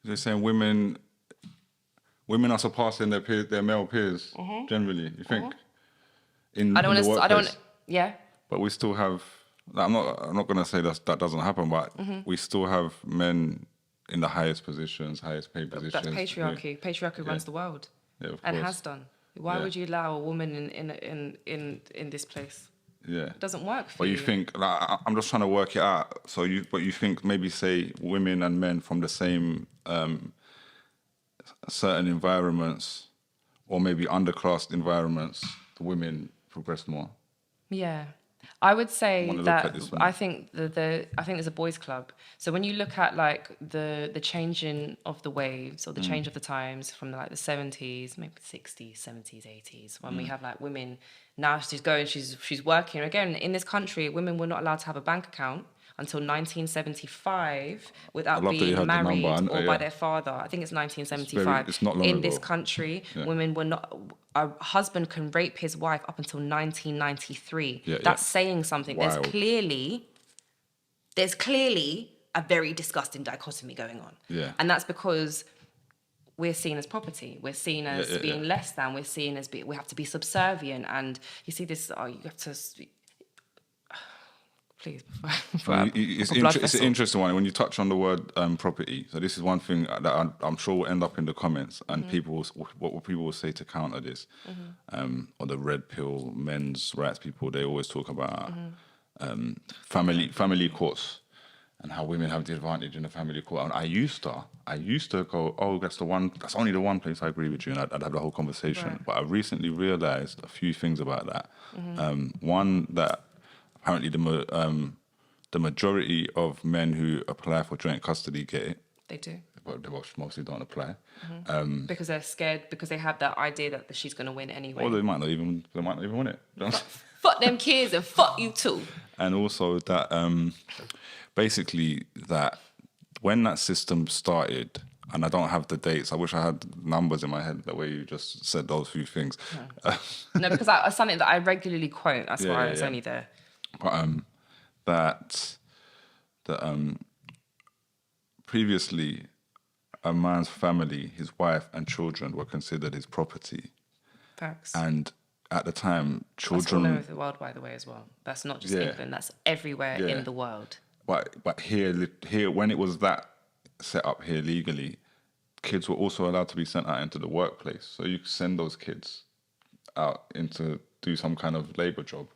they're saying women are surpassing their male peers generally. You think in the workplace? Yeah. But we still have. Like, I'm not going to say that doesn't happen, but we still have men in the highest positions, highest paid positions. That's patriarchy. Yeah. Patriarchy runs the world, and has done. Why would you allow a woman in this place? Yeah, it doesn't work for you. But you think, like, I'm just trying to work it out. So you think maybe say women and men from the same certain environments, or maybe underclassed environments, the women progress more. Yeah. I would say that I think I think there's a boys' club. So when you look at like the changing of the waves or the change of the times from like the 70s, maybe 60s, 70s, 80s, when we have like women now she's working again in this country. Women were not allowed to have a bank account until 1975 without being married or by their father. I think it's 1975. It's not long in ago. This country, women were not. A husband can rape his wife up until 1993. That's saying something. Wild. There's clearly a very disgusting dichotomy going on. Yeah. And that's because we're seen as property. We're seen as being less than. We're seen as we have to be subservient. And you see this. You have to. Please. It's an interesting one when you touch on the word property. So this is one thing that I'm sure will end up in the comments, and what people will say to counter this, or the red pill men's rights people. They always talk about family courts and how women have the advantage in the family court. And I used to go, oh, that's only the one place I agree with you, and I'd have the whole conversation. Right. But I recently realised a few things about that. One, that apparently the majority of men who apply for joint custody get it. They do. But they mostly don't apply. Because they're scared, because they have that idea that she's going to win anyway. Or they might not even win it. Fuck them kids and fuck you too. And also that basically that when that system started, and I don't have the dates, I wish I had numbers in my head, the way you just said those few things. No, because it's something that I regularly quote, that's why it's only there. But previously, a man's family, his wife and children were considered his property. Facts. And at the time, children... That's all over the world, by the way, as well. That's not just England, that's everywhere in the world. But here, when it was that set up here legally, kids were also allowed to be sent out into the workplace. So you could send those kids out into do some kind of labour job.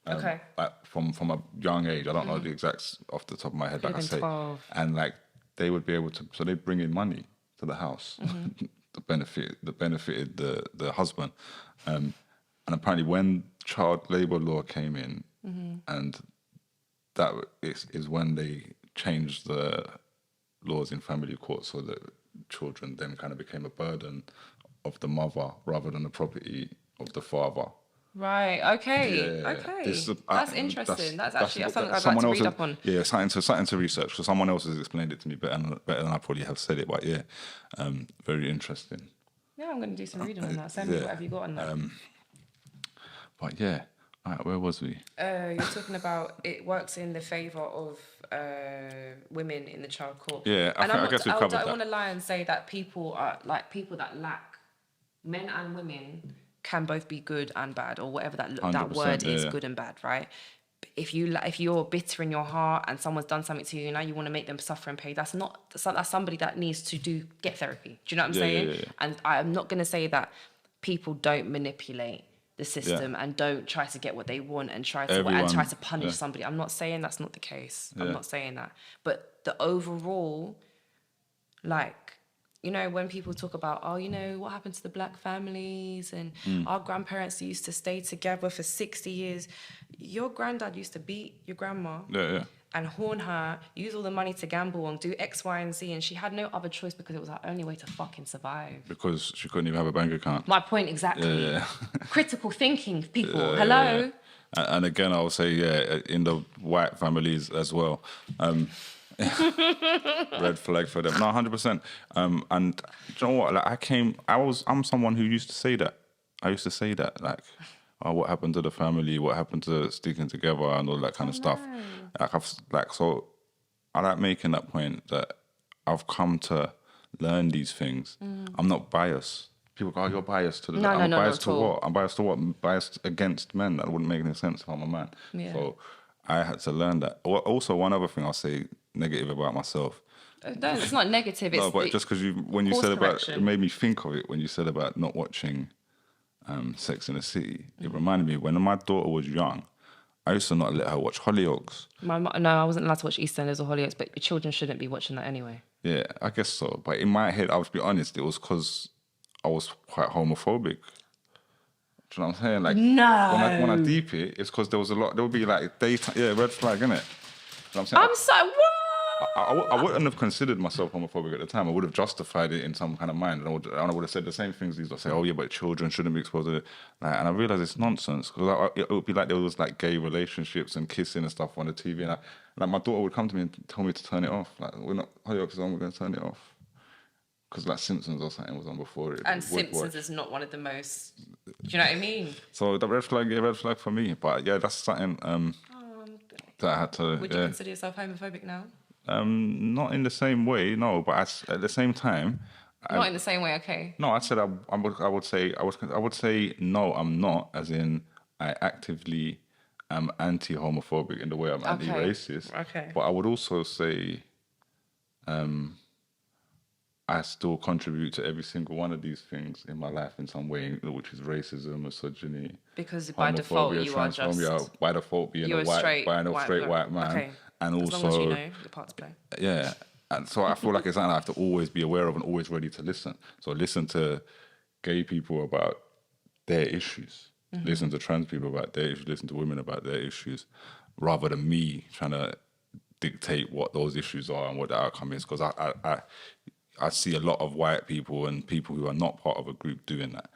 Okay. Like from a young age, I don't know the exacts off the top of my head, like I say. 12. And like they would be able to, so they bring in money to the house, that benefited the husband. And apparently, when child labour law came in, and that is when they changed the laws in family court, so that children then kind of became a burden of the mother rather than the property of the father. Right. Okay. Yeah. Okay. That's interesting. That's actually something I'd like to read up on. Yeah, something to research, because someone else has explained it to me better than I probably have said it. But yeah, very interesting. Yeah, I'm going to do some reading on that. Send me whatever you got on that. But yeah, all right, where was we? You're talking about it works in the favour of women in the child court. Yeah, I guess we covered that. I don't want to lie and say that people that lack, men and women can both be good and bad, or whatever that word is, good and bad, right? If you're bitter in your heart and someone's done something to you, now you want to make them suffer and pay. That's somebody that needs to get therapy. Do you know what I'm saying? Yeah. And I'm not going to say that people don't manipulate the system and don't try to get what they want and try to punish somebody. I'm not saying that's not the case. I'm not saying that. But the overall, like, you know, when people talk about, oh, you know, what happened to the black families and our grandparents used to stay together for 60 years. Your granddad used to beat your grandma and horn her, use all the money to gamble and do X, Y, and Z. And she had no other choice because it was her only way to fucking survive. Because she couldn't even have a bank account. My point exactly. Yeah. Critical thinking, people. Hello? Yeah. And again, I'll say, in the white families as well. Red flag for them. No, 100%. And do you know what? Like, I'm someone who used to say that. I used to say that, like, oh, what happened to the family? What happened to sticking together and all that kind of stuff? So I like making that point that I've come to learn these things. I'm not biased. People go, oh, you're biased to the... No, I'm no, biased not to at all. what? I'm biased to what? I'm biased against men. That wouldn't make any sense if I'm a man. Yeah. So I had to learn that. Also, one other thing I'll say negative about myself. No, it's not negative. No, but just because when you said about... It made me think of it when you said about not watching Sex and the City. It reminded me, when my daughter was young, I used to not let her watch Hollyoaks. No, I wasn't allowed to watch EastEnders or Hollyoaks, but your children shouldn't be watching that anyway. Yeah, I guess so. But in my head, I'll be honest, it was because I was quite homophobic. Do you know what I'm saying? Like, no. When I deep it, it's because there was a lot... There would be like daytime... Yeah, red flag, innit? You know what I'm saying? I'm sorry, what? I wouldn't have considered myself homophobic at the time. I would have justified it in some kind of mind. And I would have said the same things these days. Say, oh yeah, but children shouldn't be exposed to it. Like, and I realised it's nonsense. Because it would be like there was like gay relationships and kissing and stuff on the TV. And like my daughter would come to me and tell me to turn it off. Like, we're not... Hollyoaks is on, we're going to turn it off. Because like Simpsons or something was on before it. And Simpsons is not one of the most... Do you know what I mean? So the red flag for me. But yeah, that's something that I had to... Would you consider yourself homophobic now? Not in the same way, no. But at the same time... Not in the same way, okay. No, I said I would say no, I'm not, as in I actively am anti-homophobic in the way I'm anti-racist. Okay. But I would also say I still contribute to every single one of these things in my life in some way, which is racism, misogyny, because by default you are just... By default being a straight white man. Okay. And as also... long as you know your part to play. Yeah. And so I feel like it's something I have to always be aware of and always ready to listen. So listen to gay people about their issues. Mm-hmm. Listen to trans people about their issues. Listen to women about their issues, rather than me trying to dictate what those issues are and what the outcome is. Because I see a lot of white people and people who are not part of a group doing that.